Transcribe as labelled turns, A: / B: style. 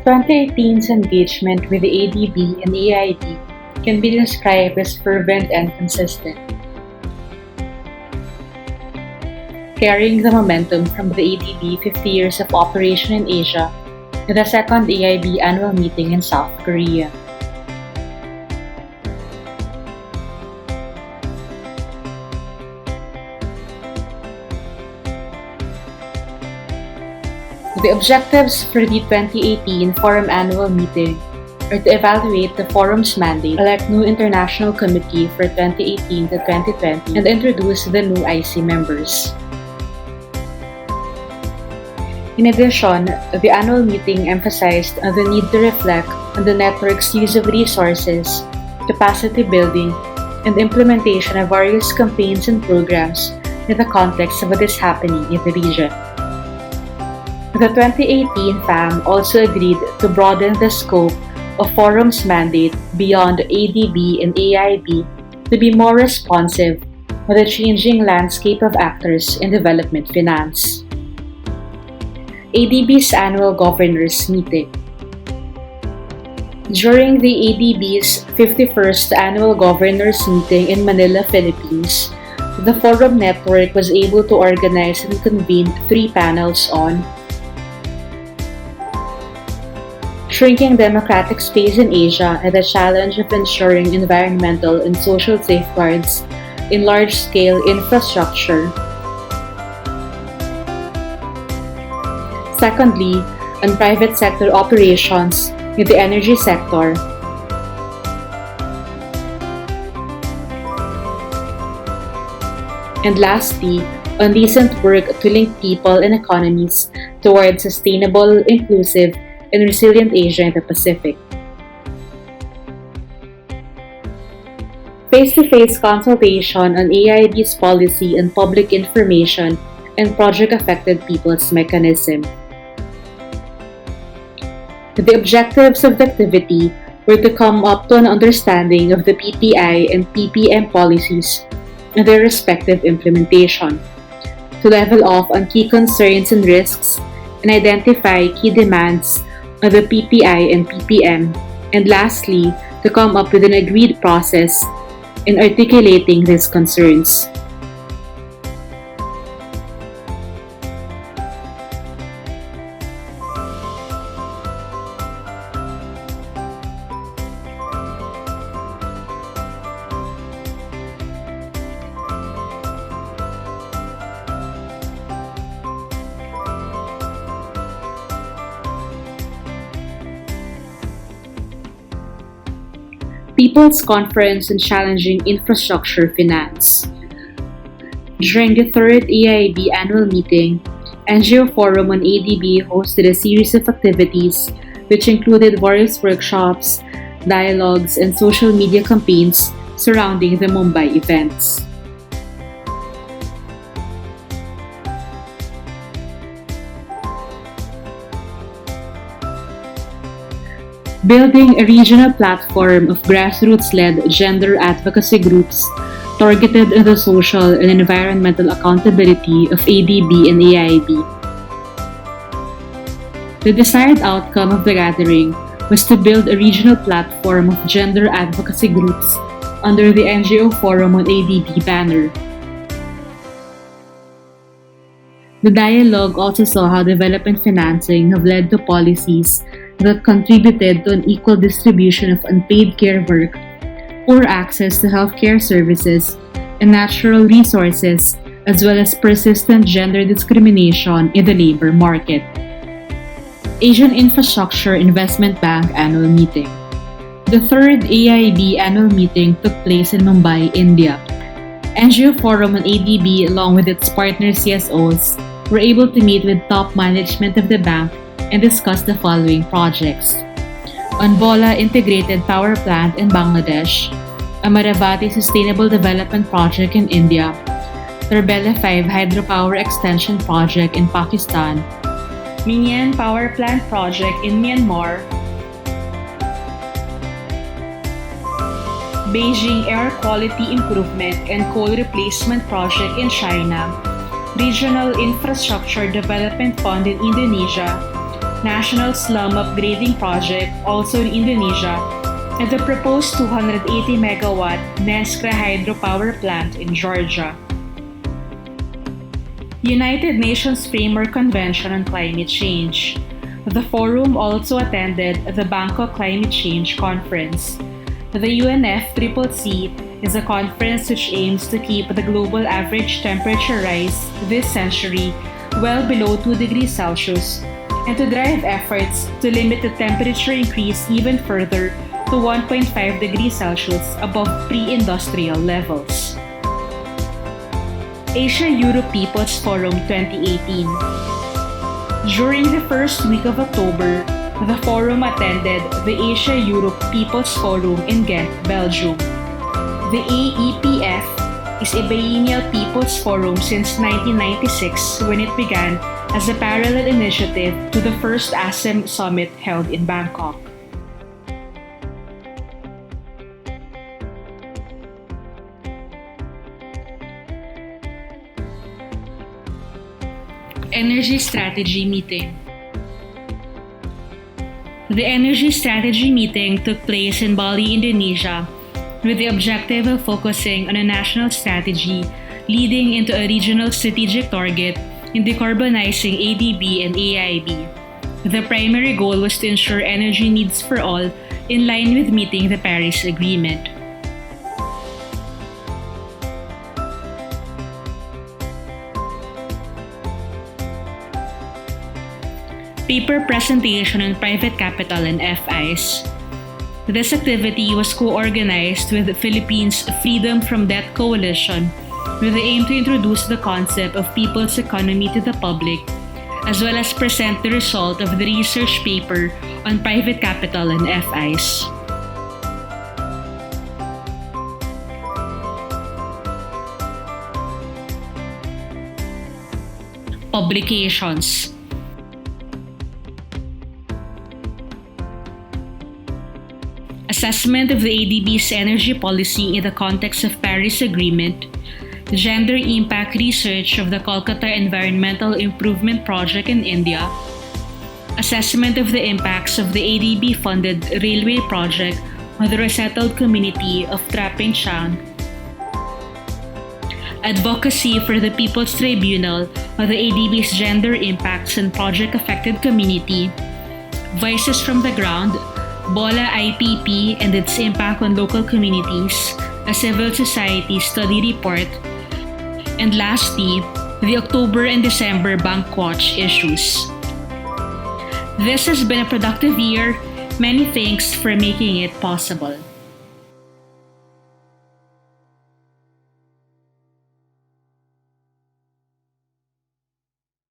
A: 2018's engagement with the ADB and AIB can be described as fervent and consistent, carrying the momentum from the ADB 50 years of operation in Asia to the second AIB annual meeting in South Korea. The objectives for the 2018 Forum Annual Meeting are to evaluate the Forum's mandate, elect new international committee for 2018 to 2020, and introduce the new IC members. In addition, the annual meeting emphasized on the need to reflect on the network's use of resources, capacity building, and implementation of various campaigns and programs in the context of what is happening in the region. The 2018 FAM also agreed to broaden the scope of Forum's mandate beyond ADB and AIB to be more responsive to the changing landscape of actors in development finance. ADB's annual governors meeting. During the ADB's 51st annual governors meeting in Manila, Philippines, the Forum Network was able to organize and convene 3 panels on shrinking democratic space in Asia and the challenge of ensuring environmental and social safeguards in large-scale infrastructure. Secondly, on private sector operations in the energy sector. And lastly, on recent work to link people and economies towards sustainable, inclusive, and resilient Asia and the Pacific. Face-to-face consultation on AIB's policy and public information and project-affected peoples mechanism. The objectives of the activity were to come up to an understanding of the PPI and PPM policies and their respective implementation, to level off on key concerns and risks, and identify key demands of the PPI and PPM, and lastly, to come up with an agreed process in articulating these concerns. People's Conference on Challenging Infrastructure Finance. During the 3rd AIB annual meeting, NGO Forum on ADB hosted a series of activities which included various workshops, dialogues, and social media campaigns surrounding the Mumbai events. Building a regional platform of grassroots-led gender advocacy groups targeted at the social and environmental accountability of ADB and AIB. The desired outcome of the gathering was to build a regional platform of gender advocacy groups under the NGO Forum on ADB banner. The dialogue also saw how development financing have led to policies that contributed to an equal distribution of unpaid care work, poor access to healthcare services, and natural resources, as well as persistent gender discrimination in the labor market. Asian Infrastructure Investment Bank Annual Meeting. The 3rd AIB annual meeting took place in Mumbai, India. NGO Forum on ADB, along with its partner CSOs, were able to meet with top management of the bank and discuss the following projects. Anbola Integrated Power Plant in Bangladesh, Amaravati Sustainable Development Project in India, Terbela 5 Hydropower Extension Project in Pakistan, Minyan Power Plant Project in Myanmar, Beijing Air Quality Improvement and Coal Replacement Project in China, Regional Infrastructure Development Fund in Indonesia, National Slum Upgrading Project, also in Indonesia, and the proposed 280 megawatt Neskra hydropower plant in Georgia. United Nations Framework Convention on Climate Change. The forum also attended the Bangkok Climate Change Conference. The UNFCCC is a conference which aims to keep the global average temperature rise this century well below 2 degrees Celsius and to drive efforts to limit the temperature increase even further to 1.5 degrees Celsius above pre-industrial levels. Asia-Europe People's Forum 2018. During the first week of October, the forum attended the Asia-Europe People's Forum in Ghent, Belgium. The AEPF is a biennial people's forum since 1996 when it began as a parallel initiative to the first ASEM summit held in Bangkok. Energy Strategy Meeting. The Energy Strategy Meeting took place in Bali, Indonesia, with the objective of focusing on a national strategy leading into a regional strategic target in decarbonizing ADB and AIB. The primary goal was to ensure energy needs for all in line with meeting the Paris Agreement. Paper presentation on private capital and FIs. This activity was co-organized with the Philippines Freedom from Debt Coalition with the aim to introduce the concept of people's economy to the public, as well as present the result of the research paper on private capital and FIs. Publications. Assessment of the ADB's energy policy in the context of Paris Agreement, Gender Impact Research of the Kolkata Environmental Improvement Project in India, Assessment of the impacts of the ADB-funded railway project on the resettled community of Traping Chang, Advocacy for the People's Tribunal on the ADB's gender impacts on project-affected community, Voices from the Ground, Bola IPP and its impact on local communities, a civil society study report, and lastly, the October and December Bankwatch issues. This has been a productive year. Many thanks for making it possible.